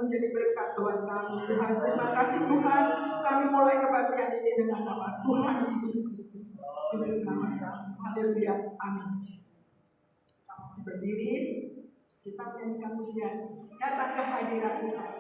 menjadi berkat buat kami. Tuhan, terima kasih Tuhan. Kami mulai kebaktian ini dengan nama Tuhan Yesus Kristus. Juru selamat kami. Haleluya. Amin. Kita masih berdiri. Kita menyanyikan pujian. Datang ke hadirat Tuhan.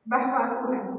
Bahwa Tuhan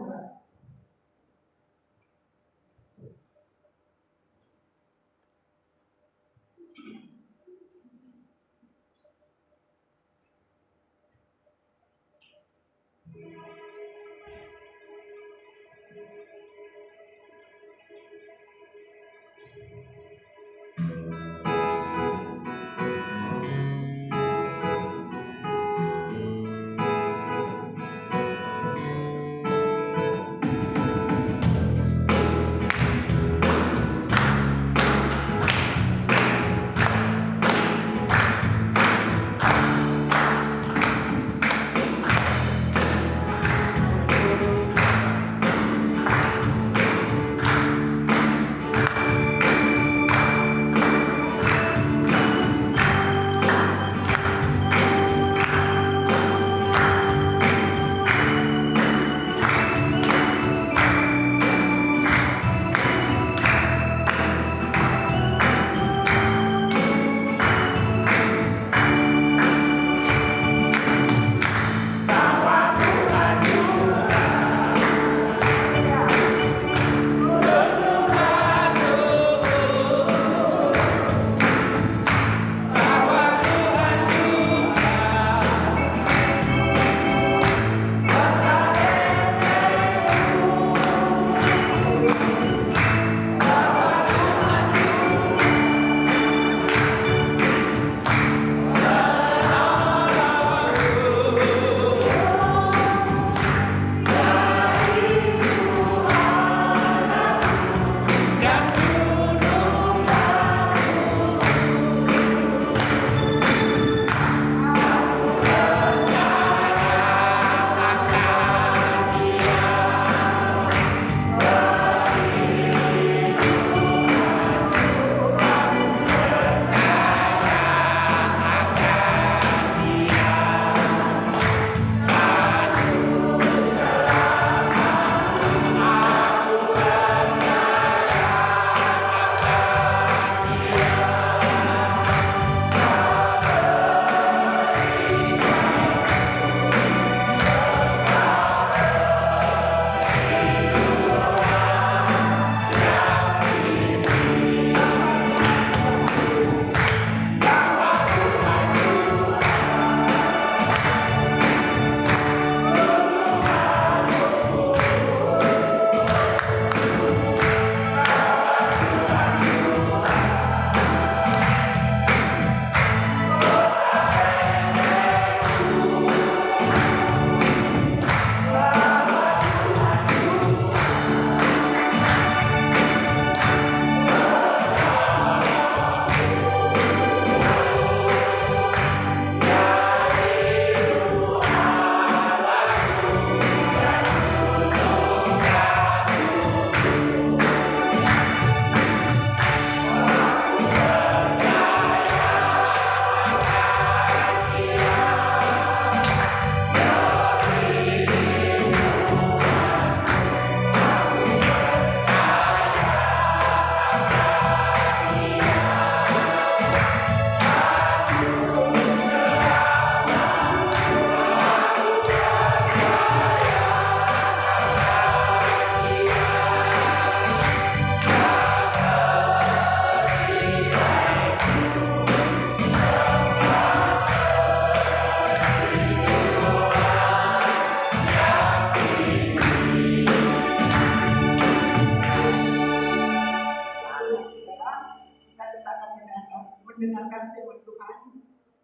mendengarkan firman Tuhan.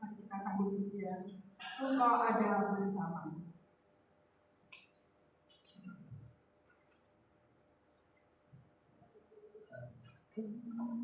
Mari kita sambut pujian. Engkau ada bersama. Bersama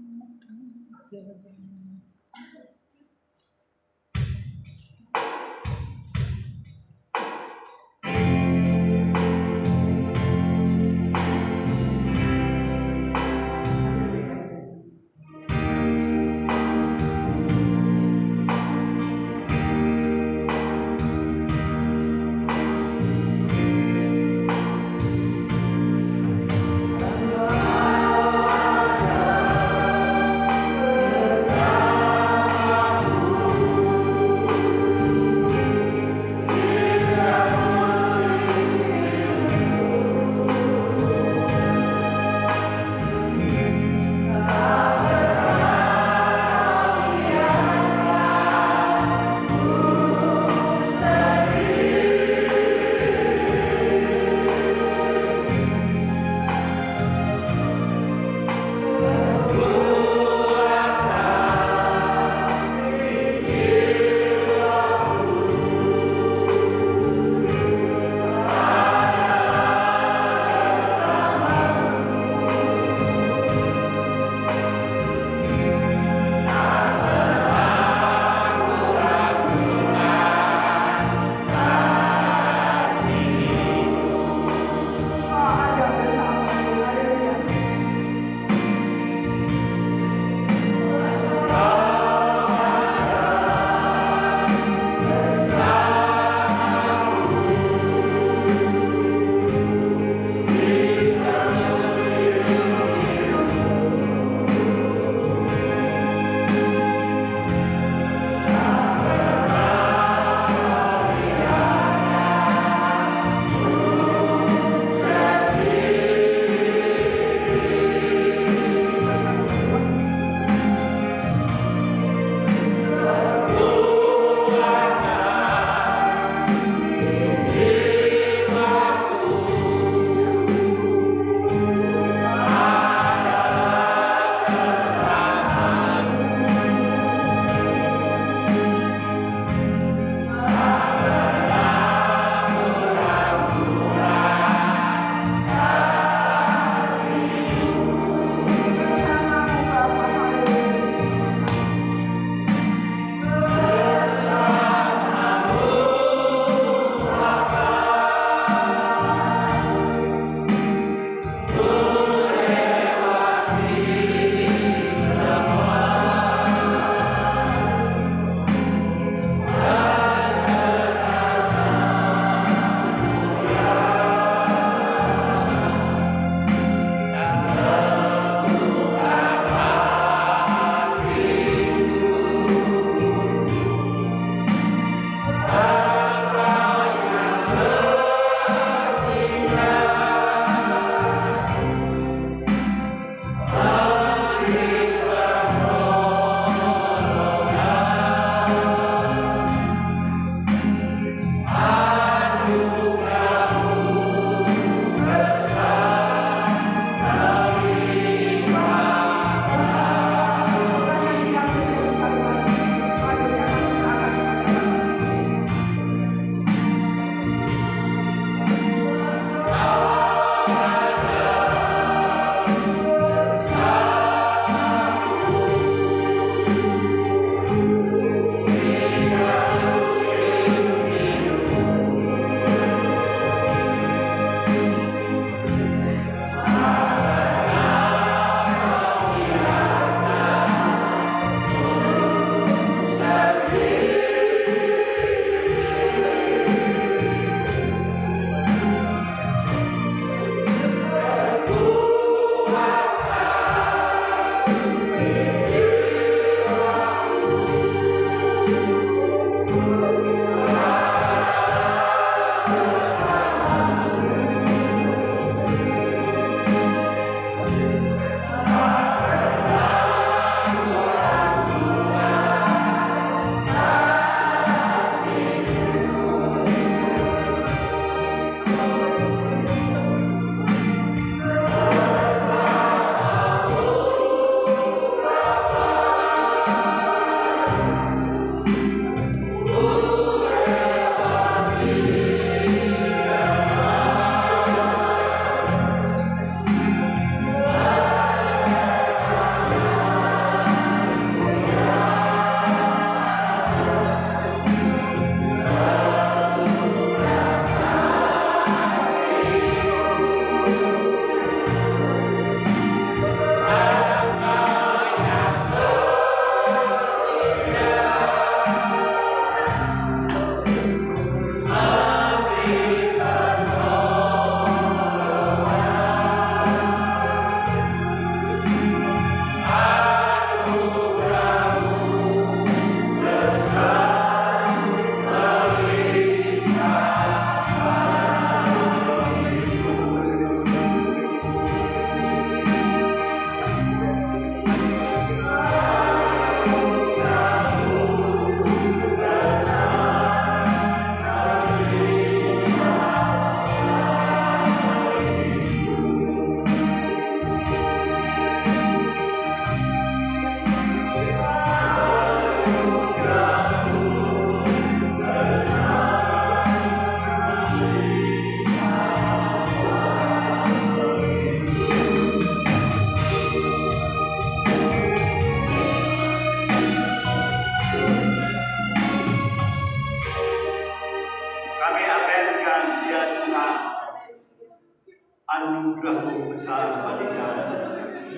besar bagi kami.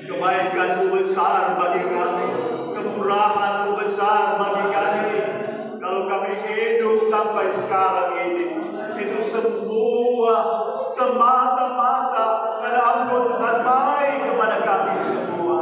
Kebaikan-Mu besar bagi kami. Kemurahan-Mu besar bagi kami. Kalau kami hidup sampai sekarang ini, itu semua semata-mata karena Engkau Tuhan baik kepada kami semua.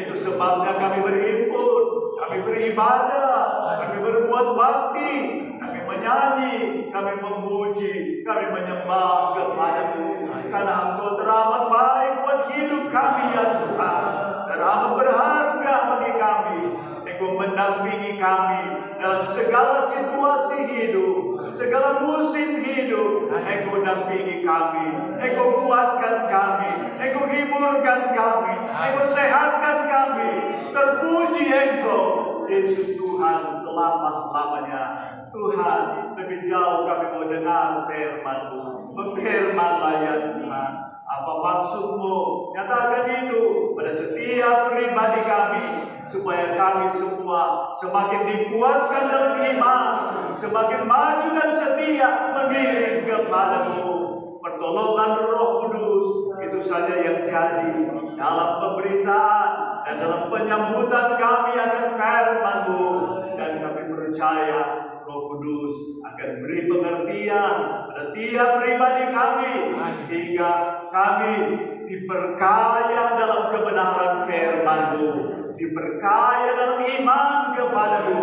Itu sebabnya kami berhimpun, kami beribadah, kami berbuat bakti, kami menyanyi, kami memuji, kami menyembah kepada-Mu. Karena Engkau teramat baik buat hidup kami ya Tuhan, dan amat berharga bagi kami. Engkau mendampingi kami dalam segala situasi hidup, segala musim hidup. Engkau dampingi kami, Engkau kuatkan kami, Engkau hiburkan kami, Engkau sehatkan kami. Terpuji Engkau, Yesus Tuhan selama-lamanya. Tuhan, lebih jauh kami mau dengar firman-Mu. Berfirmanlah ya Tuhan, apa maksud-Mu? Nyatakan itu pada setiap pribadi kami, supaya kami semua semakin dikuatkan dalam iman, semakin maju dan setia mengiring kepada-Mu. Pertolongan Roh Kudus itu saja yang jadi dalam pemberitaan dan dalam penyambutan kami akan firman-Mu. Dan kami percaya Roh Kudus akan beri pengertian pada tiap pribadi kami, sehingga kami diperkaya dalam kebenaran firman-Mu, diperkaya dalam iman kepada-Mu.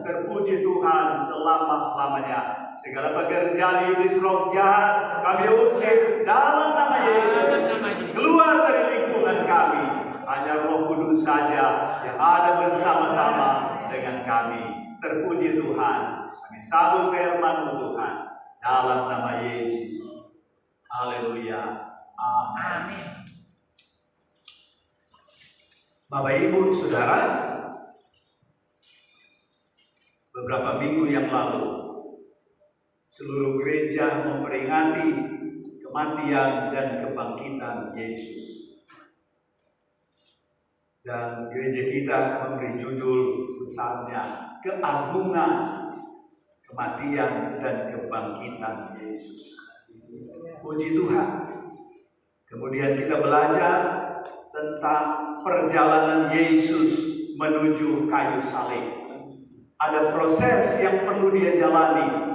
Terpuji Tuhan selama-lamanya. Segala pekerjaan iblis roh jahat kami usir dalam nama Yesus, keluar dari lingkungan kami. Hanya Roh Kudus saja yang ada bersama-sama dengan kami. Terpuji Tuhan. Kami sambut firman-Mu Tuhan dalam nama Yesus. Haleluya. Amin. Bapak Ibu Saudara, beberapa minggu yang lalu seluruh gereja memperingati kematian dan kebangkitan Yesus. Dan gereja kita memberi judul besarnya, keagungan kematian dan kebangkitan Yesus. Puji Tuhan. Kemudian kita belajar tentang perjalanan Yesus menuju kayu salib. Ada proses yang perlu Dia jalani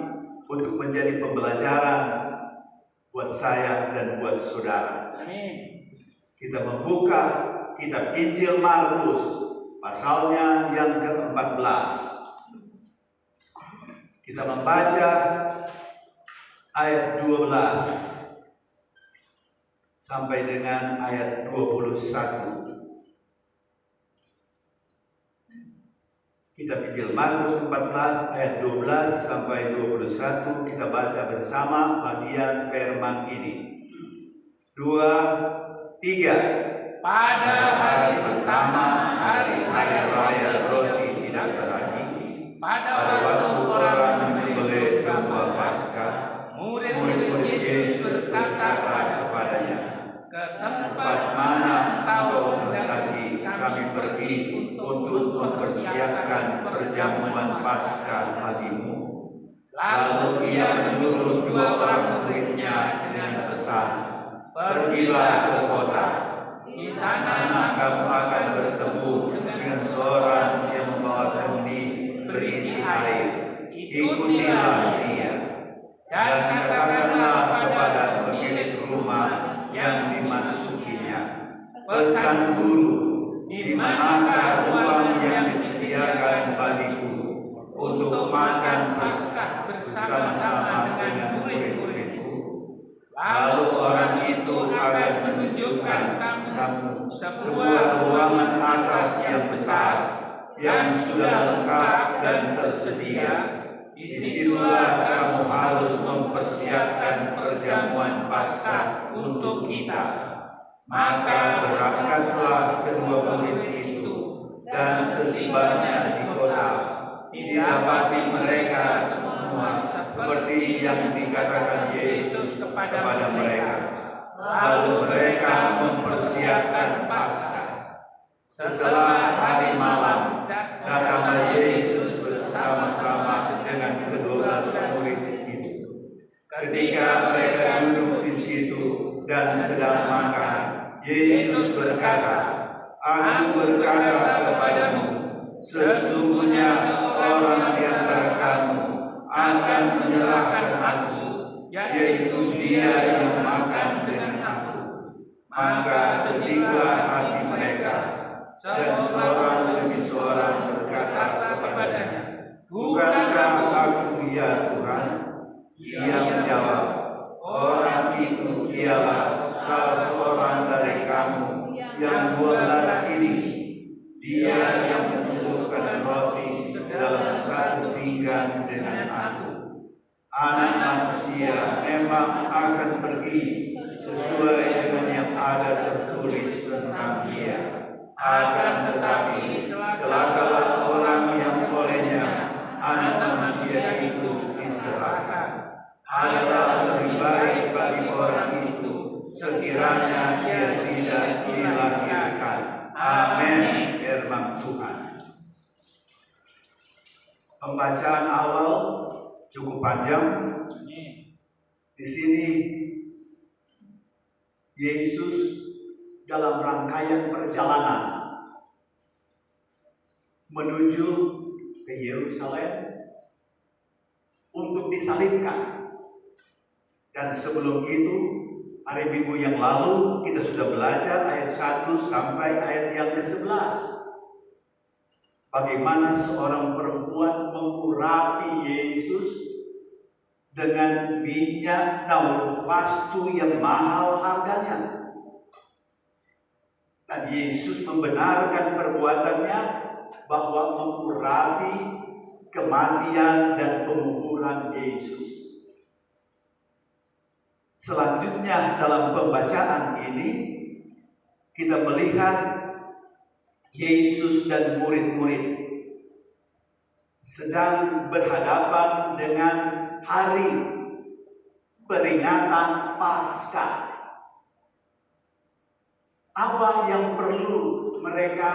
untuk menjadi pembelajaran buat saya dan buat saudara. Amin. Kita membuka kitab Injil Markus pasalnya yang ke-14. Kita membaca ayat 12 sampai dengan ayat 21. Kitab Injil Markus 14 ayat 12 sampai 21. Kita baca bersama bagian firman ini. 2, 3. Pada hari pertama hari raya roti tidak beragi, pada waktu orang menyembelih domba Paskah, murid-murid Yesus berkata kepadanya, "Ke tempat mana engkau mendaki kami pergi untuk mempersiapkan perjamuan Paskah bagimu?" Lalu Ia menyuruh 2 orang murid-Nya dengan pesan, "Pergilah ke kota. Di sana kamu akan bertemu dengan seorang yang membawa kendi berisi air. Ikutilah dia. Dan katakanlah kepada pemilik rumah yang dimasukinya, pesan Guru, di manakah ruang yang disediakan bagiku untuk makan Paskah bersama-sama dengan murid-muridku?" Lalu orang itu akan menunjukkan kamu sebuah ruangan atas yang besar, yang sudah lengkap dan tersedia. Disitulah kamu harus mempersiapkan perjamuan Paskah untuk kita. Maka berangkatlah kedua murid itu, dan setibanya di kota, didapati mereka semua seperti yang dikatakan Yesus kepada mereka. Lalu mereka mempersiapkan Paskah. Setelah hari malam, datanglah Yesus bersama-sama dengan kedua murid itu. Ketika mereka duduk di situ dan sedang makan, Yesus berkata, Aku berkata kepadamu, sesungguhnya seorang di antara kamu akan menyerahkan aku, yaitu dia yang makan dengan aku. Maka sedihlah hati mereka. Dan seorang demi seorang berkata kepadanya, Bukankah aku ya Tuhan? Ia menjawab, Orang itu ialah salah seorang dari kamu yang 12 ini. Dia yang mencelupkan roti ke dalam satu pinggan dengan aku. Anak manusia memang akan pergi sesuai dengan yang ada tertulis tentang dia. Akan tetapi celakalah orang yang olehnya anak manusia itu diserahkan. Adalah lebih baik bagi orang itu sekiranya dia tidak dilahirkan. Amin. Firman Tuhan. Pembacaan awal cukup panjang. Di sini Yesus dalam rangkaian perjalanan menuju ke Yerusalem untuk disalibkan. Dan sebelum itu, hari Minggu yang lalu kita sudah belajar ayat 1 sampai ayat yang ke-11. Bagaimana seorang perempuan mengurapi Yesus dengan minyak daun pastu yang mahal harganya. Dan Yesus membenarkan perbuatannya bahwa mengurapi kematian dan penguburan Yesus. Selanjutnya dalam pembacaan ini kita melihat Yesus dan murid-murid sedang berhadapan dengan hari peringatan Paskah. Apa yang perlu mereka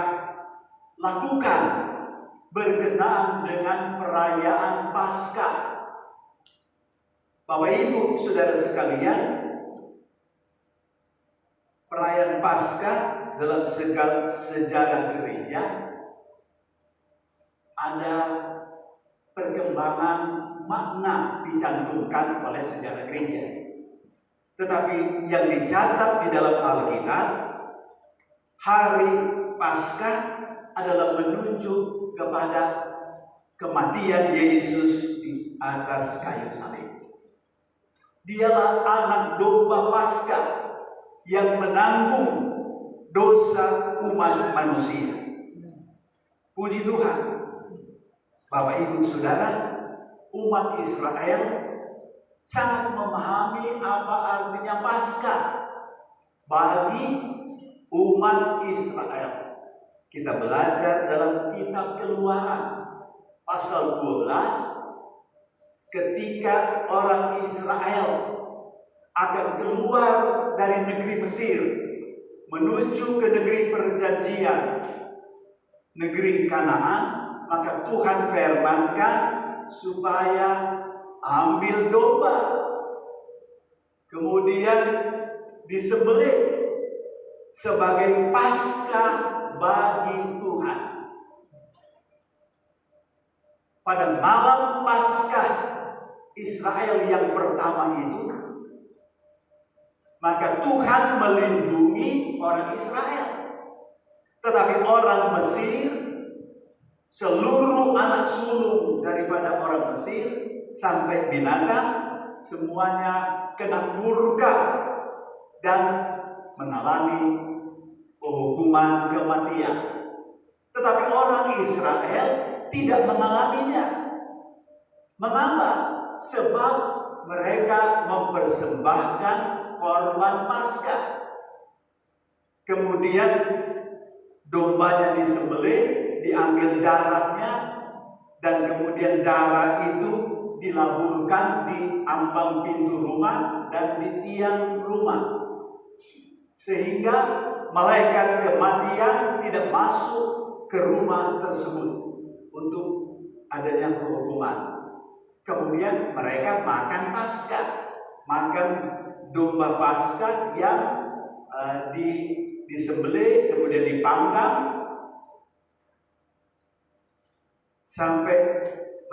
lakukan berkenaan dengan perayaan Paskah? Bapak Ibu Saudara sekalian, perayaan Paskah dalam segala sejarah gereja ada perkembangan makna dicantumkan oleh sejarah gereja. Tetapi yang dicatat di dalam Alkitab, hari Paskah adalah menunjuk kepada kematian Yesus di atas kayu salib. Dialah anak domba Paskah yang menanggung dosa umat manusia. Puji Tuhan. Bapak Ibu Saudara, umat Israel sangat memahami apa artinya Paskah bagi umat Israel. Kita belajar dalam kitab Keluaran pasal 12. Ketika orang Israel akan keluar dari negeri Mesir menuju ke negeri perjanjian, negeri Kanaan, maka Tuhan firmankan supaya ambil domba, kemudian disembelih sebagai Paskah bagi Tuhan. Pada malam Paskah Israel yang pertama itu, maka Tuhan melindungi orang Israel. Tetapi orang Mesir, seluruh anak sulung daripada orang Mesir sampai binatang, semuanya kena murka dan mengalami hukuman kematian. Tetapi orang Israel tidak mengalaminya. Mengapa? Sebab mereka mempersembahkan korban Paskah. Kemudian dombanya disembelih, diambil darahnya, dan kemudian darah itu dilaburkan di ambang pintu rumah dan di tiang rumah. Sehingga malaikat kematian tidak masuk ke rumah tersebut untuk adanya penghukuman. Kemudian mereka makan Paskah, makan domba Paskah yang disembelih, kemudian dipanggang sampai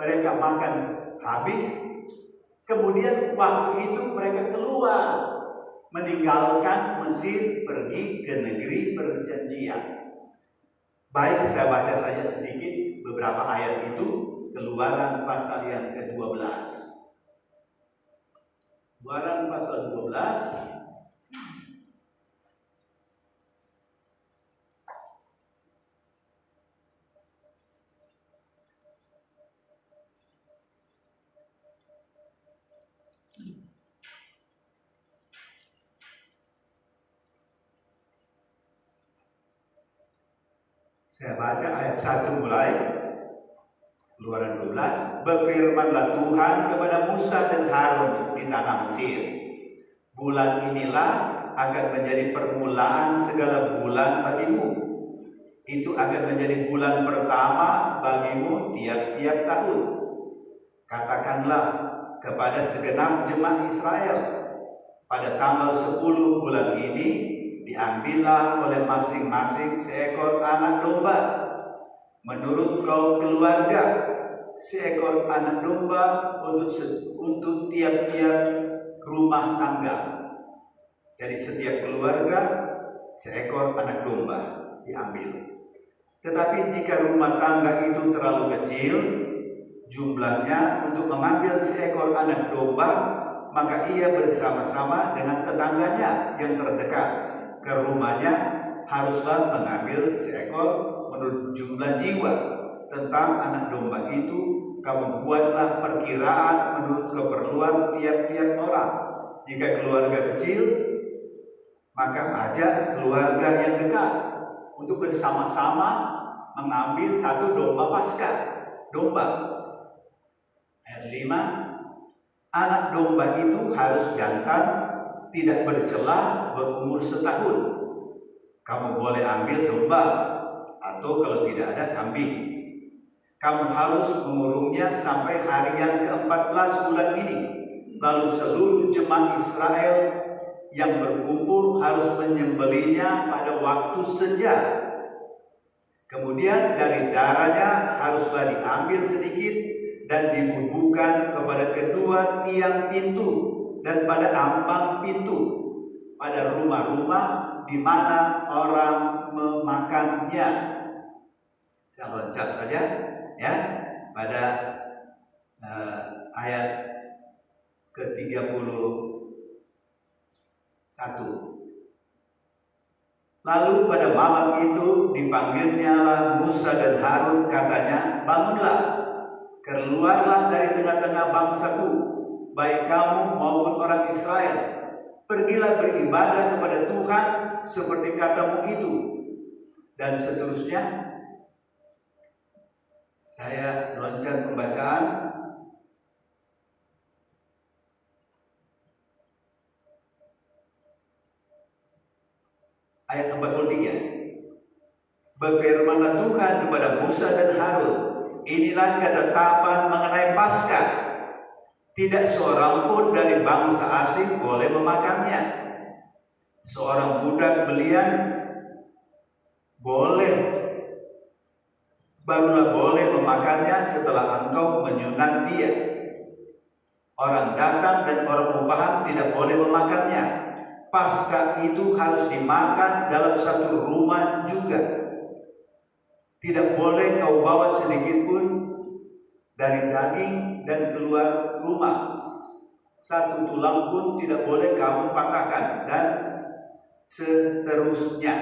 mereka makan habis. Kemudian waktu itu mereka keluar meninggalkan Mesir, pergi ke negeri perjanjian. Baik, saya baca saja sedikit beberapa ayat itu. Keluaran pasal yang ke-12. Keluaran pasal 12. Saya baca ayat 1 mulai. Keluaran 12. Berfirmanlah Tuhan kepada Musa dan Harun di tanah Mesir. Bulan inilah akan menjadi permulaan segala bulan bagimu. Itu akan menjadi bulan pertama bagimu tiap-tiap tahun. Katakanlah kepada segenap jemaat Israel, pada tanggal 10 bulan ini diambillah oleh masing-masing seekor anak domba menurut kaum keluarga, seekor anak domba untuk tiap-tiap rumah tangga. Jadi setiap keluarga seekor anak domba diambil. Tetapi jika rumah tangga itu terlalu kecil jumlahnya untuk mengambil seekor anak domba, maka ia bersama-sama dengan tetangganya yang terdekat ke rumahnya haruslah mengambil seekor menurut jumlah jiwa. Tentang anak domba itu kamu buatlah perkiraan menurut keperluan tiap-tiap orang. Jika keluarga kecil, maka ajak keluarga yang dekat untuk bersama-sama mengambil satu domba Paskah. Domba. Ayat 5. Anak domba itu harus jantan, tidak bercela, berumur setahun. Kamu boleh ambil domba, atau kalau tidak ada kambing. Kamu harus mengurungnya sampai hari yang ke-14 bulan ini. Lalu seluruh jemaat Israel yang berkumpul harus menyembelihnya pada waktu senja. Kemudian dari darahnya haruslah diambil sedikit dan dibubuhkan kepada kedua tiang pintu dan pada ambang pintu, pada rumah-rumah di mana orang memakannya. Saya loncat saja ya pada ayat ke-31. Lalu pada malam itu dipanggilnyalah Musa dan Harun, katanya, bangunlah, keluarlah dari tengah-tengah bangsaku, baik kamu maupun orang Israel. Pergilah beribadah kepada Tuhan seperti katamu itu. Dan seterusnya. Saya loncat pembacaan. Ayat 43. Berfirmanlah Tuhan kepada Musa dan Harun, inilah ketetapan mengenai Paskah. Tidak seorang pun dari bangsa asing boleh memakannya. Seorang budak belian barulah boleh memakannya setelah engkau menyunat dia. Orang datang dan orang rupahan tidak boleh memakannya. Paskah itu harus dimakan dalam satu rumah juga. Tidak boleh kau bawa sedikit pun dari daging dan keluar rumah. Satu tulang pun tidak boleh kamu patahkan, dan seterusnya.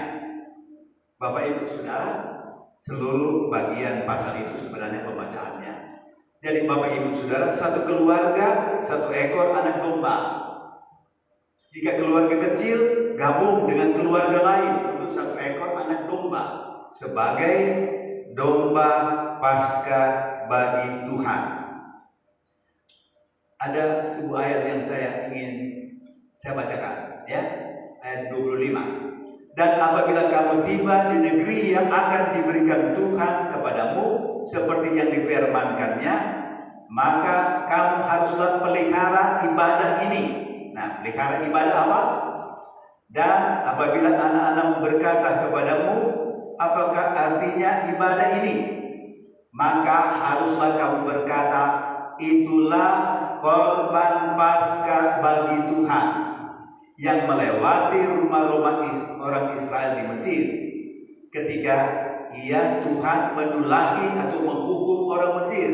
Bapak Ibu Saudara, seluruh bagian pasal itu sebenarnya pembacaannya. Jadi Bapak Ibu Saudara, satu keluarga, satu ekor anak domba. Jika keluarga kecil, gabung dengan keluarga lain untuk satu ekor anak domba sebagai domba Paskah bagi Tuhan. Ada sebuah ayat yang ingin saya bacakan, ya, ayat 25. Dan apabila kamu tiba di negeri yang akan diberikan Tuhan kepadamu seperti yang difirmankannya, maka kamu haruslah pelihara ibadah ini. Nah, pelihara ibadah apa? Dan apabila anak-anak berkata kepadamu, apakah artinya ibadah ini? Maka haruslah kamu berkata, itulah korban Paskah bagi Tuhan yang melewati rumah-rumah orang Israel di Mesir ketika Tuhan menulahi atau menghukum orang Mesir,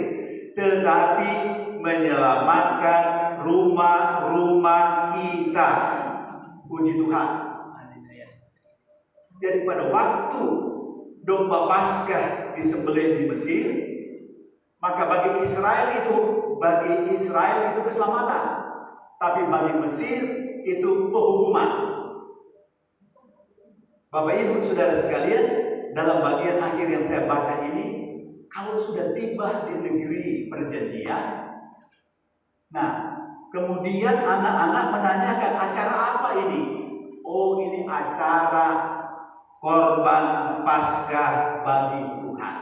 tetapi menyelamatkan rumah-rumah kita. Puji Tuhan. Jadi pada waktu domba Paskah disembelih di Mesir, maka bagi Israel itu keselamatan, tapi bagi Mesir itu penghukuman. Bapak Ibu Saudara sekalian, dalam bagian akhir yang saya baca ini, kalau sudah tiba di negeri perjanjian, nah kemudian anak-anak menanyakan, acara apa ini? Oh, ini acara korban Paskah bagi Tuhan.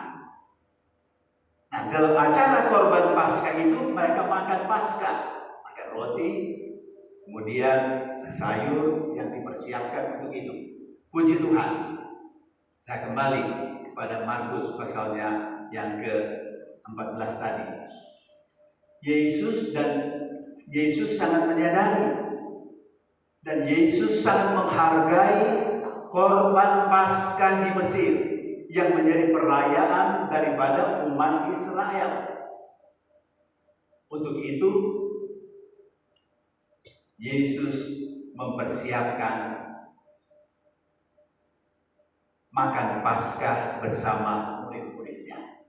Nah, dalam acara korban Paskah itu mereka makan Paskah, makan roti, kemudian sayur yang dipersiapkan untuk itu. Puji Tuhan. Saya kembali kepada Markus pasalnya yang ke-14 tadi. Yesus sangat menyadari dan Yesus sangat menghargai korban Paskah di Mesir yang menjadi perayaan daripada umat Israel. Untuk itu Yesus mempersiapkan makan Paskah bersama murid-muridnya.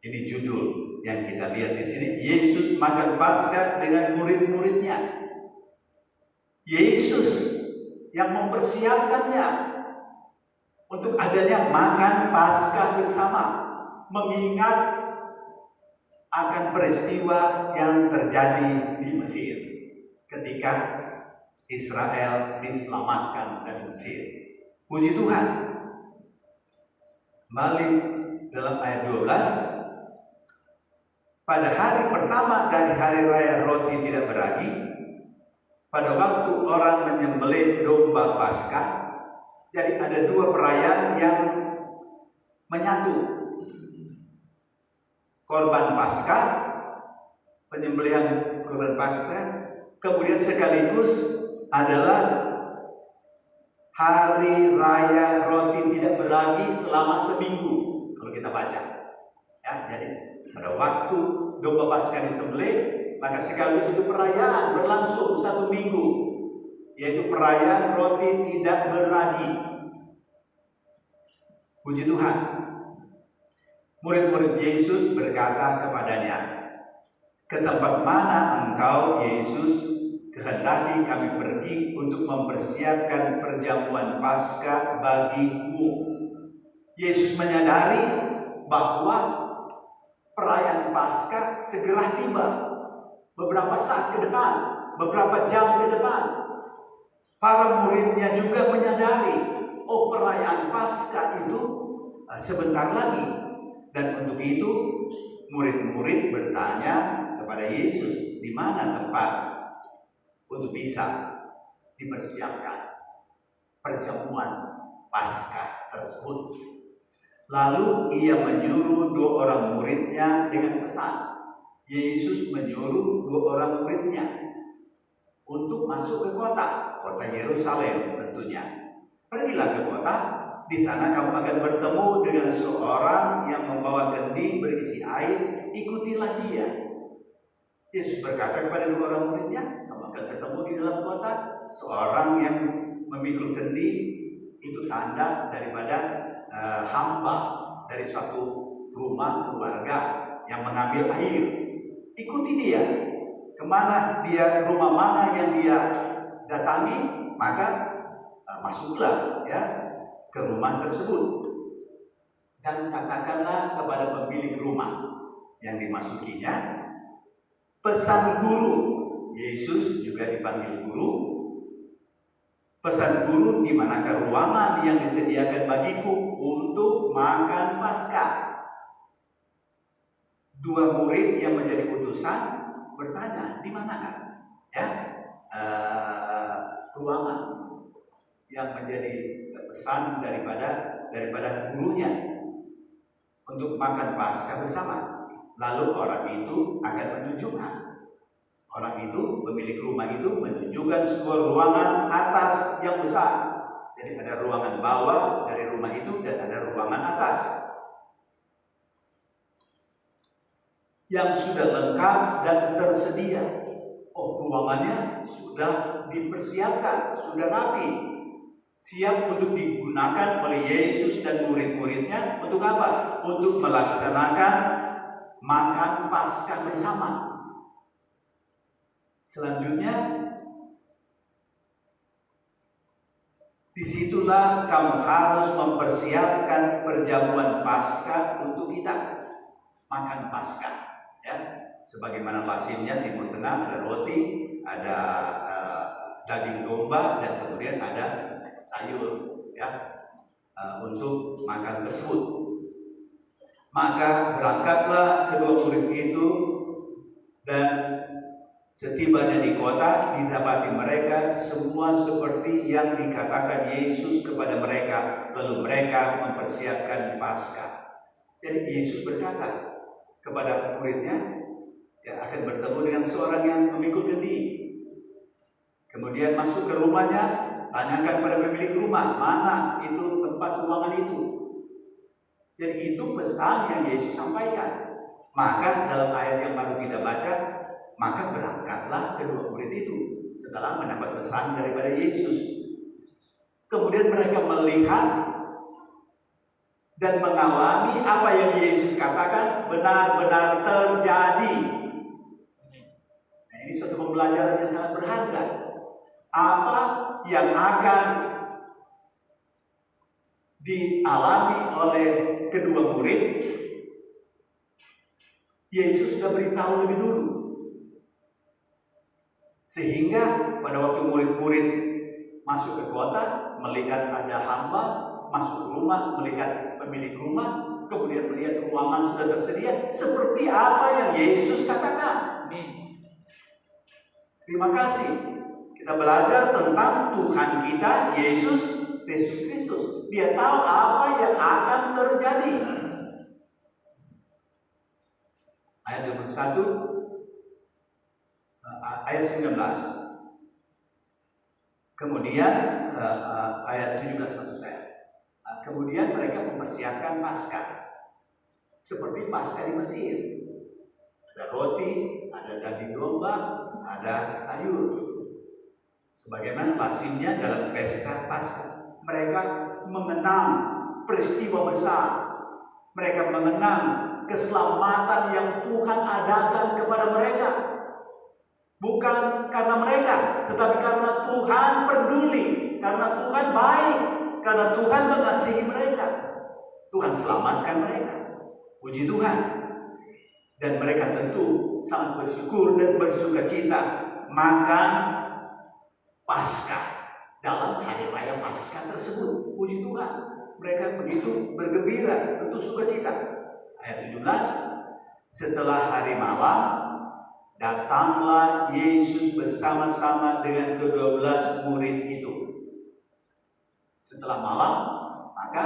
Ini judul yang kita lihat di sini. Yesus makan Paskah dengan murid-muridnya. Yesus yang mempersiapkannya untuk adanya makan Paskah bersama, mengingat akan peristiwa yang terjadi di Mesir ketika Israel diselamatkan dari Mesir. Puji Tuhan. Kembali dalam ayat 12, pada hari pertama dari hari raya roti tidak beragi, pada waktu orang menyembelih domba Paskah, jadi ada dua perayaan yang menyatu. Korban Paskah, penyembelihan korban Paskah, kemudian sekaligus adalah hari raya roti tidak beragi selama seminggu. Kalau kita baca, ya, jadi pada waktu domba Paskah disembelih, maka sekaligus itu perayaan berlangsung 1 minggu, yaitu perayaan roti tidak beragi. Puji Tuhan. Murid-murid Yesus berkata kepadanya, ke tempat mana engkau, Yesus, kehendaki kami pergi untuk mempersiapkan perjamuan Paskah bagimu. Yesus menyadari bahwa perayaan Paskah segera tiba. Beberapa saat ke depan, beberapa jam ke depan. Para muridnya juga menyadari, oh, perayaan Paskah itu sebentar lagi. Dan untuk itu murid-murid bertanya kepada Yesus, di mana tempat untuk bisa dipersiapkan perjamuan Paskah tersebut. Lalu ia menyuruh 2 orang muridnya dengan pesan. Yesus menyuruh 2 orang muridnya untuk masuk ke kota Yerusalem tentunya. Pergilah ke kota, di sana kamu akan bertemu dengan seorang yang membawa kendi berisi air, ikutilah dia. Yesus berkata kepada 2 orang muridnya, kamu akan ketemu di dalam kota seorang yang memikul kendi, itu tanda daripada hamba dari suatu rumah keluarga yang mengambil air. Ikuti dia, kemana dia, rumah mana yang dia datangi, maka masuklah ya ke rumah tersebut dan katakanlah kepada pemilik rumah yang dimasukinya, pesan guru. Yesus juga dipanggil guru. Pesan guru, di manakah ruangan yang disediakan bagiku untuk makan Paskah? 2 murid yang menjadi utusan bertanya, di manakah ya ruangan? yang menjadi pesan daripada gurunya untuk makan Paskah bersama. Lalu orang itu akan menunjukkan, orang itu, pemilik rumah itu menunjukkan sebuah ruangan atas yang besar. Jadi ada ruangan bawah dari rumah itu dan ada ruangan atas yang sudah lengkap dan tersedia. Oh, ruangannya sudah dipersiapkan, sudah rapi, siap untuk digunakan oleh Yesus dan murid-muridnya untuk apa? Untuk melaksanakan makan Paskah bersama. Selanjutnya, disitulah kamu harus mempersiapkan perjamuan Paskah untuk kita. Makan Paskah, ya. Sebagaimana lazimnya Timur Tengah ada roti, ada daging domba, dan kemudian ada sayur, ya, untuk makan tersebut. Maka berangkatlah kedua murid itu, dan setibanya di kota didapati mereka semua seperti yang dikatakan Yesus kepada mereka. Lalu mereka mempersiapkan Paskah. Jadi Yesus berkata kepada muridnya, ya, akan bertemu dengan seorang yang memikul kendi. Kemudian masuk ke rumahnya, tanyakan pada pemilik rumah, mana itu tempat ruangan itu. Jadi itu pesan yang Yesus sampaikan. Maka dalam ayat yang baru kita baca, maka berangkatlah kedua murid itu setelah mendapat pesan daripada Yesus. Kemudian mereka melihat dan mengalami apa yang Yesus katakan benar-benar terjadi. Nah, ini suatu pembelajaran yang sangat berharga. Apa yang akan dialami oleh kedua murid, Yesus sudah beritahu lebih dulu. Sehingga pada waktu murid-murid masuk ke kota, melihat ada hamba, masuk rumah, melihat pemilik rumah, kemudian melihat ruangan sudah tersedia, seperti apa yang Yesus katakan. Terima kasih. Kita belajar tentang Tuhan kita, Yesus Kristus. Dia tahu apa yang akan terjadi. Ayat 21, ayat 19. Kemudian ayat 17 maksud saya. Kemudian mereka mempersiapkan Paskah seperti Paskah di Mesir. Ada roti, ada daging domba, ada sayur. Sebagaimana lazimnya dalam pesta Paskah, mereka mengenang peristiwa besar. Mereka mengenang keselamatan yang Tuhan adakan kepada mereka. Bukan karena mereka, tetapi karena Tuhan peduli, karena Tuhan baik, karena Tuhan mengasihi mereka. Tuhan selamatkan mereka. Puji Tuhan. Dan mereka tentu sangat bersyukur dan bersukacita makan Paskah dalam hari raya Paskah tersebut. Puji Tuhan. Mereka begitu bergembira, tentu sukacita. Ayat 17. Setelah hari malam, datanglah Yesus bersama-sama dengan ke-12 murid itu. Setelah malam, maka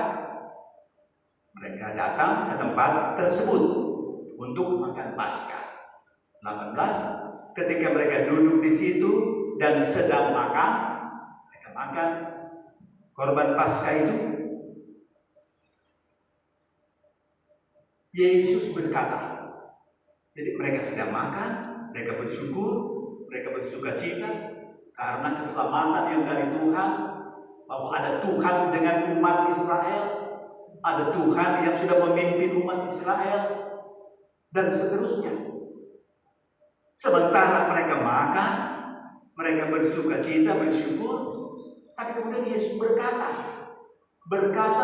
mereka datang ke tempat tersebut untuk makan Paskah. 18. Ketika mereka duduk di situ dan sedang makan, mereka makan korban Paskah itu. Yesus berkata, jadi mereka sedang makan, mereka bersyukur, mereka bersukacita karena keselamatan yang dari Tuhan, bahwa ada Tuhan dengan umat Israel, ada Tuhan yang sudah memimpin umat Israel, dan seterusnya. Sementara mereka makan, mereka bersukacita, bersyukur, tapi kemudian Yesus berkata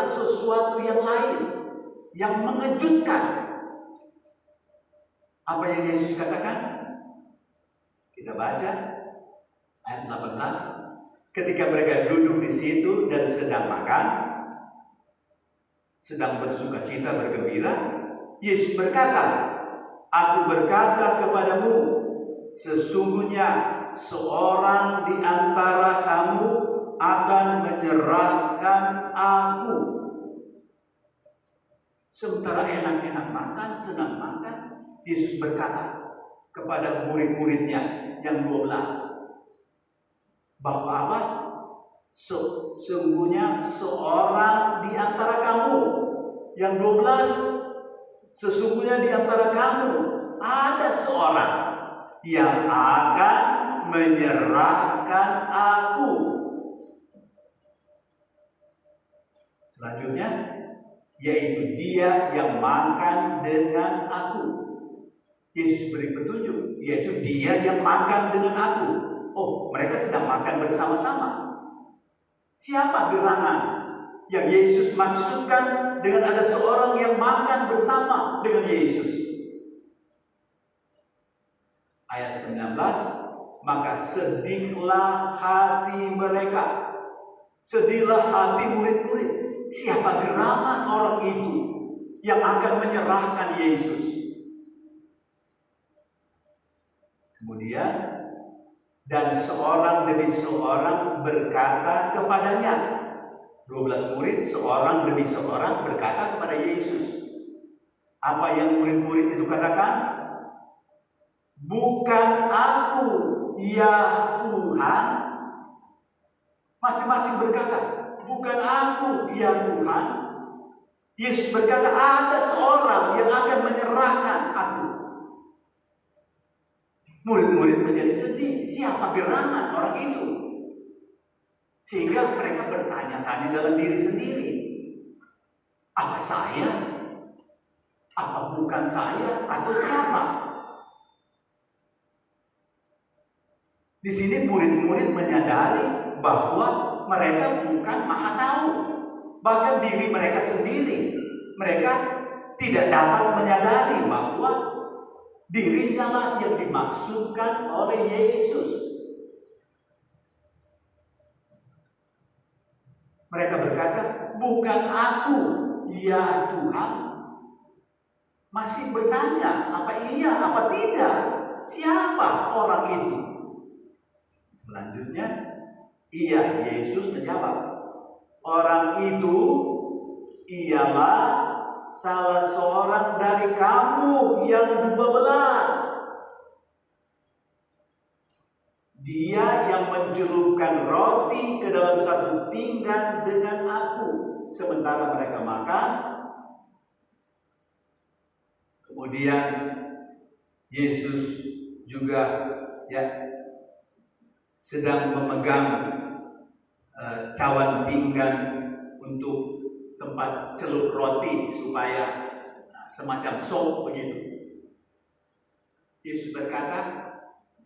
sesuatu yang lain, yang mengejutkan. Apa yang Yesus katakan? Kita baca ayat 18. Ketika mereka duduk di situ dan sedang makan, sedang bersukacita, bergembira, Yesus berkata, "Aku berkata kepadamu, sesungguhnya seorang di antara kamu akan menyerahkan aku. Sementara enak-enak makan, senang makan, Yesus berkata kepada murid-muridnya yang 12, bahwa apa? Sesungguhnya seorang di antara kamu, yang 12, sesungguhnya di antara kamu ada seorang yang akan menyerahkan aku. Selanjutnya, yaitu dia yang makan dengan aku. Yesus beri petunjuk, yaitu dia yang makan dengan aku. Oh, mereka sedang makan bersama-sama. Siapa gerangan yang Yesus maksudkan dengan ada seorang yang makan bersama dengan Yesus? Ayat 19, maka sedihlah hati mereka. Sedihlah hati murid-murid. Siapa gerangan orang itu yang akan menyerahkan Yesus? Kemudian, dan seorang demi seorang berkata kepadanya. 12 murid, seorang demi seorang berkata kepada Yesus. Apa yang murid-murid itu katakan? Bukan aku, ya Tuhan. Masing-masing berkata, bukan aku, ya Tuhan. Yesus berkata, ada seorang yang akan menyerahkan aku. Murid-murid menjadi sedih. Siapa gerangan orang itu? Sehingga mereka bertanya-tanya dalam diri sendiri. Apa saya? Apa bukan saya? Atau siapa? Di sini murid-murid menyadari bahwa mereka bukan maha tahu. Bahkan diri mereka sendiri, mereka tidak dapat menyadari bahwa dirinya lah yang dimaksudkan oleh Yesus. Mereka berkata, bukan aku, ya Tuhan. Masih bertanya, apa iya, apa tidak? Siapa orang itu? Selanjutnya, Yesus menjawab, orang itu ialah salah seorang dari kamu yang 12. Dia yang mencelupkan roti ke dalam satu pinggan dengan aku. Sementara mereka makan. Kemudian Yesus juga sedang memegang cawan pinggan untuk tempat celup roti supaya semacam sop begitu. Yesus berkata,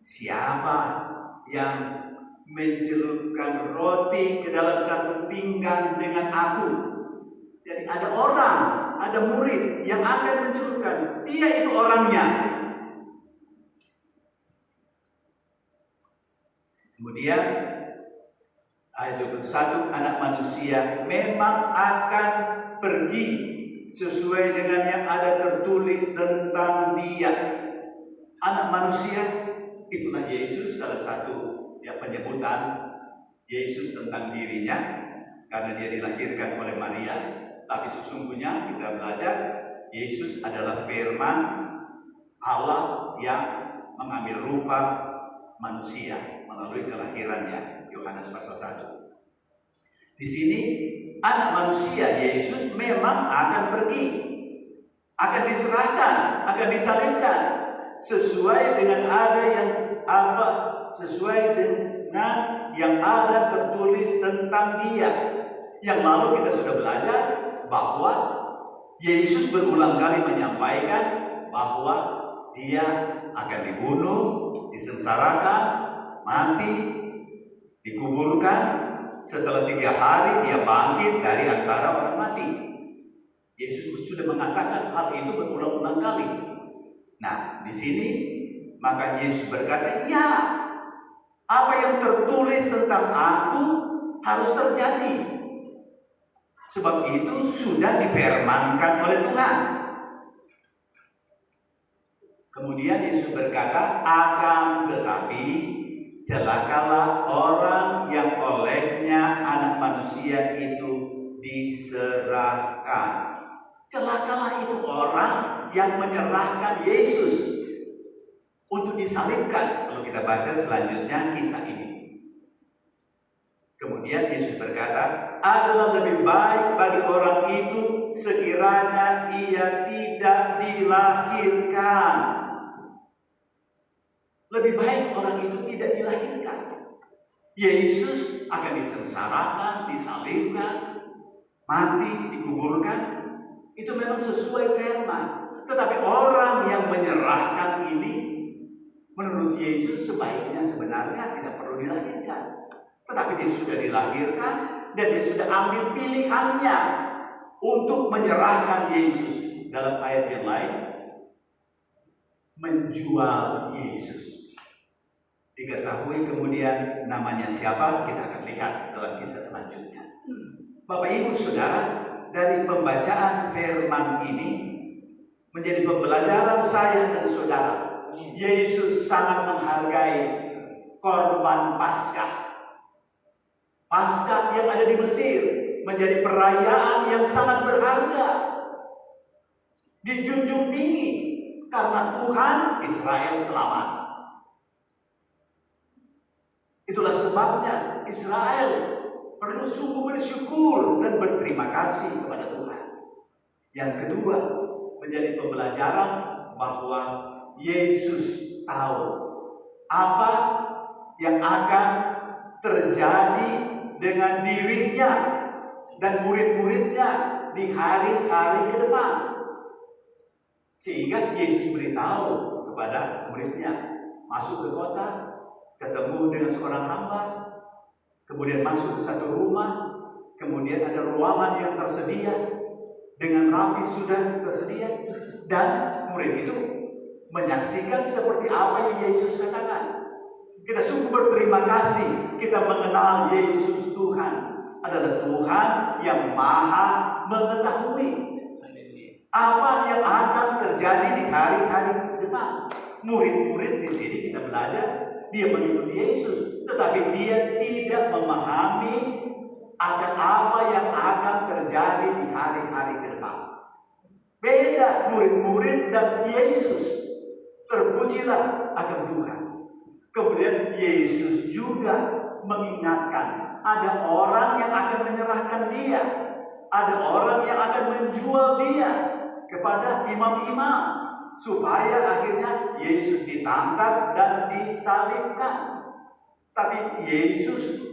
siapa yang mencelupkan roti ke dalam satu pinggan dengan aku? Jadi ada orang, ada murid yang akan mencelupkan. Dia itu orangnya. Kemudian ayat 21, anak manusia memang akan pergi sesuai dengan yang ada tertulis tentang dia. Anak manusia, itulah Yesus, salah satu penyebutan Yesus tentang dirinya, karena dia dilahirkan oleh Maria. Tapi sesungguhnya kita belajar Yesus adalah firman Allah yang mengambil rupa manusia melalui kelahirannya. Yohanes pasal 1. Di sini anak manusia Yesus memang akan pergi, akan diserahkan, akan disalibkan sesuai dengan sesuai dengan yang ada tertulis tentang dia. Yang lalu kita sudah belajar bahwa Yesus berulang kali menyampaikan bahwa dia akan dibunuh, disengsarakan, mati, dikuburkan, setelah 3 hari dia bangkit dari antara orang mati. Yesus sudah mengatakan hal itu berulang-ulang kali. Nah, di sini maka Yesus berkata, ya, apa yang tertulis tentang aku harus terjadi. Sebab itu sudah difirmankan oleh Tuhan. Kemudian Yesus berkata, akan tetapi celakalah orang yang olehnya Anak Manusia itu diserahkan. Celakalah itu orang yang menyerahkan Yesus untuk disalibkan. Kalau kita baca selanjutnya kisah ini. Kemudian Yesus berkata, adalah lebih baik bagi orang itu sekiranya ia tidak dilahirkan. Lebih baik orang itu tidak dilahirkan. Yesus akan disengsarakan, disalibkan, mati, dikuburkan. Itu memang sesuai firman. Tetapi orang yang menyerahkan ini, menurut Yesus sebaiknya sebenarnya tidak perlu dilahirkan. Tetapi dia sudah dilahirkan dan dia sudah ambil pilihannya untuk menyerahkan Yesus. Dalam ayat yang lain, menjual Yesus. Diketahui kemudian namanya siapa, kita akan lihat dalam kisah selanjutnya. Bapak Ibu Saudara, dari pembacaan firman ini menjadi pembelajaran saya dan saudara. Yesus sangat menghargai korban Paskah. Paskah yang ada di Mesir menjadi perayaan yang sangat berharga, dijunjung tinggi karena Tuhan Israel selamat. Itulah sebabnya Israel perlu sungguh bersyukur dan berterima kasih kepada Tuhan. Yang kedua, menjadi pembelajaran bahwa Yesus tahu apa yang akan terjadi dengan dirinya dan murid-muridnya di hari-hari ke depan. Sehingga Yesus beritahu kepada muridnya, masuk ke kota, ketemu dengan seorang hamba, kemudian masuk ke satu rumah, kemudian ada ruangan yang tersedia, dengan rapi sudah tersedia, dan murid itu menyaksikan seperti apa yang Yesus katakan. Kita sungguh berterima kasih, kita mengenal Yesus Tuhan adalah Tuhan yang maha mengetahui apa yang akan terjadi di hari-hari depan. Murid-murid di sini kita belajar, dia mengikuti Yesus, tetapi dia tidak memahami akan apa yang akan terjadi di hari-hari ke depan. Beda murid-murid dan Yesus. Terpujilah akan Tuhan. Kemudian Yesus juga mengingatkan ada orang yang akan menyerahkan dia, ada orang yang akan menjual dia kepada imam-imam, supaya akhirnya Yesus ditangkap dan disalibkan. Tapi Yesus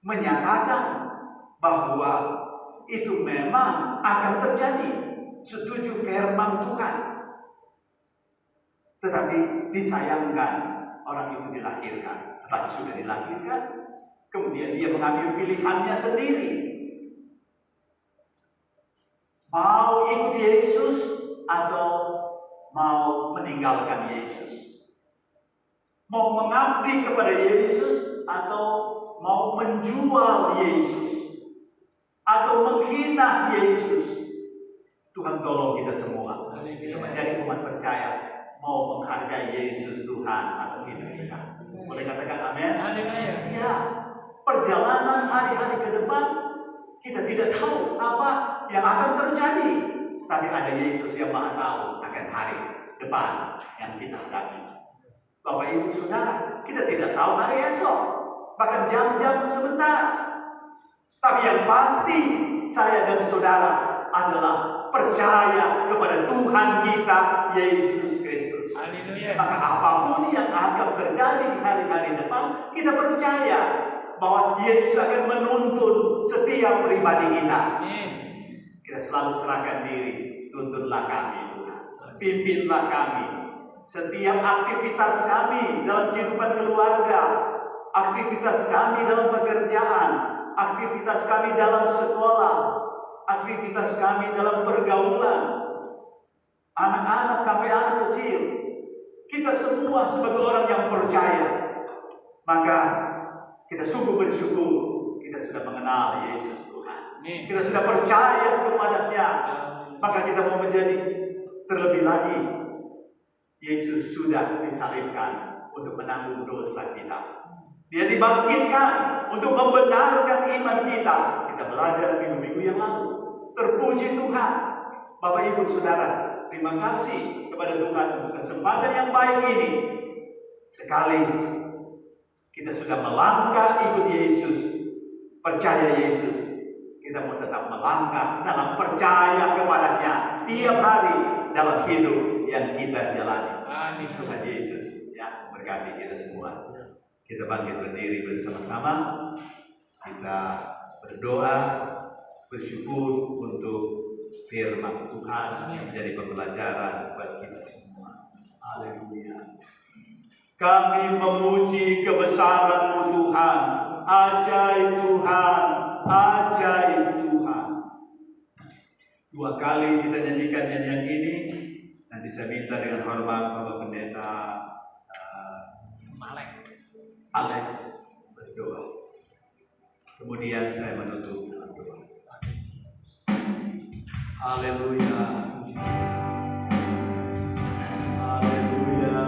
menyatakan bahwa itu memang akan terjadi, setuju firman Tuhan. Tetapi disayangkan orang itu dilahirkan. Tetapi sudah dilahirkan, kemudian dia mengambil pilihannya sendiri. Mau ikut Yesus atau mau meninggalkan Yesus. Mau mengabdi kepada Yesus atau mau menjual Yesus. Atau menghina Yesus. Tuhan tolong kita semua. Kita menjadi umat percaya, mau menghargai Yesus Tuhan atas hidup kita. Boleh katakan amin? Ya, perjalanan hari-hari ke depan kita tidak tahu apa yang akan terjadi, tapi ada Yesus yang maha tahu akan hari depan yang kita hadapi. Bapak Ibu Saudara, kita tidak tahu hari esok, bahkan jam-jam sebentar. Tapi yang pasti saya dan saudara adalah percaya kepada Tuhan kita Yesus Kristus. Maka apapun yang akan terjadi di hari-hari depan, kita percaya bahwa Yesus akan menuntun setiap pribadi kita. Kita selalu serahkan diri, tuntunlah kami Tuhan, pimpinlah kami. Setiap aktivitas kami dalam kehidupan keluarga, aktivitas kami dalam pekerjaan, aktivitas kami dalam sekolah, aktivitas kami dalam pergaulan, anak-anak sampai anak kecil, kita semua sebagai orang yang percaya, maka kita sungguh bersyukur kita sudah mengenal Yesus Tuhan. Kita sudah percaya kepada-Nya, maka kita mau menjadi terlebih lagi. Yesus sudah disalibkan untuk menanggung dosa kita. Dia dibangkitkan untuk membenarkan iman kita. Kita belajar minggu-minggu yang lalu. Terpuji Tuhan. Bapak Ibu Saudara, terima kasih kepada Tuhan untuk kesempatan yang baik ini. Sekali kita sudah melangkah ikut Yesus, percaya Yesus, kita mau tetap melangkah dalam percaya kepadanya tiap hari dalam hidup yang kita jalani. Amin. Tuhan Yesus ya memberkati kita semua. Kita bangkit berdiri bersama-sama. Kita berdoa, bersyukur untuk firman Tuhan yang menjadi pembelajaran buat kita semua. Haleluya. Kami memuji kebesaran-Mu Tuhan. Ajaib Tuhan, ajaib Tuhan. 2 kali kita nyanyikan nyanyian ini. Nanti saya minta dengan hormat Bapak Pendeta Alex berdoa. Kemudian saya menutup dengan doa. Haleluya. Haleluya.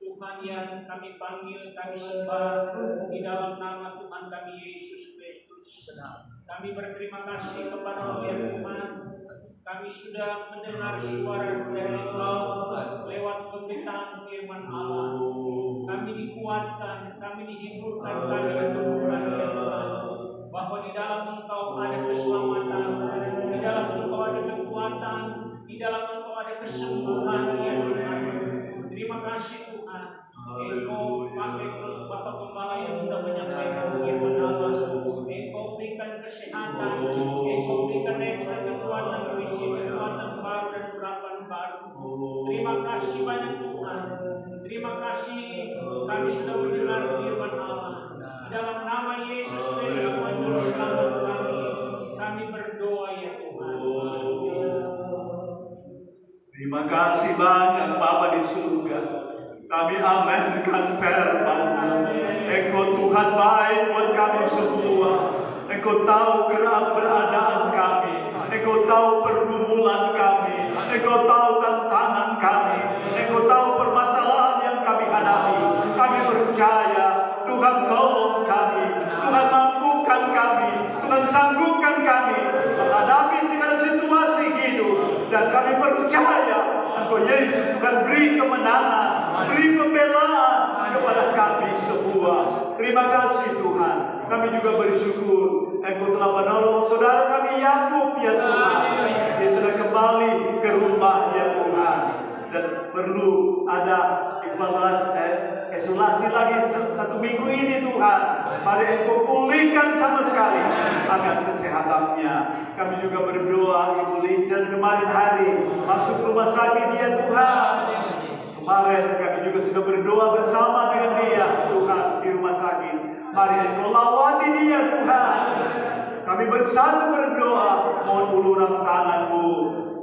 Tuhan yang kami panggil, kami sembah di dalam nama Tuhan kami Yesus Kristus. Kami berterima kasih kepada ya Tuhan. Kami sudah mendengar suara dari Engkau lewat pemberitaan firman Allah. Kami dikuatkan, kami dihiburkan kami Tuhan ya Tuhan. Bahwa di dalam Engkau ada keselamatan, di dalam Engkau ada kekuatan, di dalam Engkau ada kesembuhan ya Tuhan. Terima kasih Tuhan. Engkau pakai Bapak Gembala yang sudah menyampaikan firman Allah. Engkau berikan kesehatan, Engkau berikan ekstra kekuatan, berisi kekuatan baru dan urapan baru. Terima kasih banyak Tuhan. Terima kasih kami sudah mendengar firman Allah. Di dalam nama Yesus Kristus Tuhan Juru Selamat kami berdoa ya Tuhan. Terima kasih banyak Bapa di surga. Kami amenkan firman. Engkau Tuhan baik buat kami semua. Engkau tahu keberadaan kami. Engkau tahu pergumulan kami. Engkau tahu tantangan kami. Engkau tahu permasalahan yang kami hadapi. sanggupkan kami menghadapi segala situasi hidup. Dan kami percaya Engkau Yesus Tuhan beri kemenangan, beri pembelaan kepada kami semua. Terima kasih Tuhan. Kami juga bersyukur Engkau telah menolong saudara kami Yakub ya Tuhan. Dia sudah kembali ke rumah ya Tuhan. Dan perlu ada isolasi lagi 1 minggu ini Tuhan. Mari Engkau pulihkan sama sekali akan kesehatannya. Kami juga berdoa Ibu Lincoln kemarin hari masuk rumah sakit ya Tuhan. Kemarin kami juga sudah berdoa bersama dengan dia Tuhan di rumah sakit. Mari Engkau lawati dia Tuhan. Kami bersatu berdoa, mohon uluran tangan-Mu.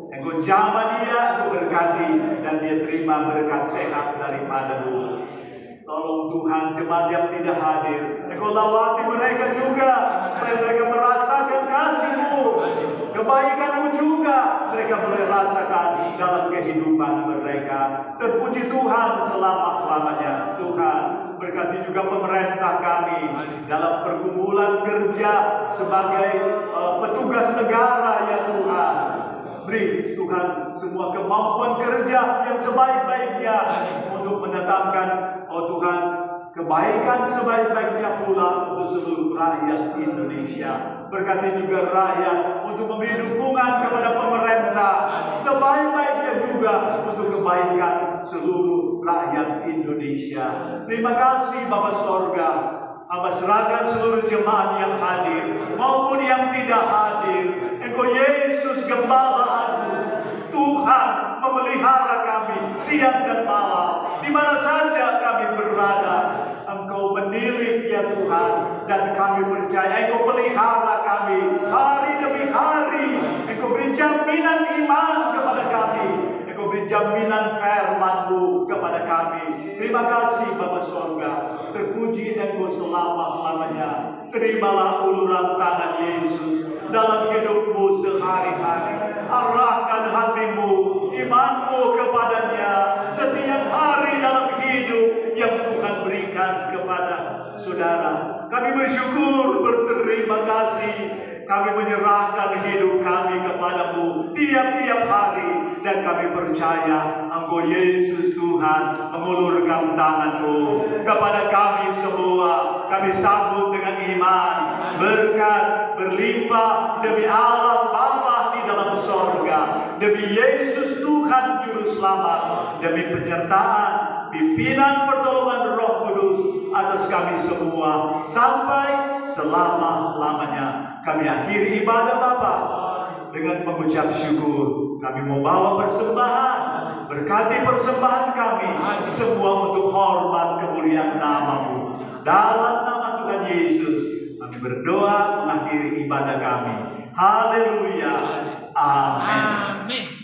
Engkau jamah dia, Engkau berkati, dan dia terima berkat sehat daripada-Mu. Tolong Tuhan jemaat yang tidak hadir, Engkau lawati mereka juga, supaya mereka merasakan kasih-Mu, kebaikan-Mu juga mereka boleh rasakan dalam kehidupan mereka. Terpuji Tuhan selama-lamanya. Tuhan berkati juga pemerintah kami dalam pergumulan kerja sebagai petugas negara ya Tuhan. Beri Tuhan semua kemampuan kerja yang sebaik-baiknya untuk mendatangkan Tuhan kebaikan sebaik-baiknya pula untuk seluruh rakyat Indonesia. Berkati juga rakyat untuk memberi dukungan kepada pemerintah sebaik-baiknya juga untuk kebaikan seluruh rakyat Indonesia. Terima kasih Bapa Sorga. Hamba serahkan seluruh jemaat yang hadir maupun yang tidak hadir. Engkau Yesus Gembala-Ku, Tuhan memelihara kami siang dan malam. Di mana saja kami berada, Engkau menilik ya Tuhan. Dan kami percaya Engkau pelihara kami hari demi hari. Engkau beri jaminan iman kepada kami. Engkau beri jaminan firman-Mu kepada kami. Terima kasih Bapa Sorga. Terpuji Engkau selama-lamanya. Terimalah uluran tangan Yesus dalam hidupmu sehari-hari. Arahkan hatimu, imanmu kepadanya setiap hari dalam hidup yang Tuhan berikan kepada saudara. Kami bersyukur, berterima kasih. Kami menyerahkan hidup kami kepadamu tiap-tiap hari. Dan kami percaya Engkau Yesus Tuhan mengulurkan tangan-Mu kepada kami semua. Kami sambut dengan iman, berkat berlimpah demi Allah Bapa di dalam sorga, demi Yesus Tuhan Juru Selamat, demi penyertaan, pimpinan pertolongan Roh Kudus atas kami semua sampai selama-lamanya. Kami akhiri ibadah Bapa dengan mengucap syukur. Kami mau bawa persembahan. Berkati persembahan kami semua untuk hormat kemuliaan nama-Mu. Dalam nama Tuhan Yesus kami berdoa mengakhiri ibadah kami. Haleluya. Amin.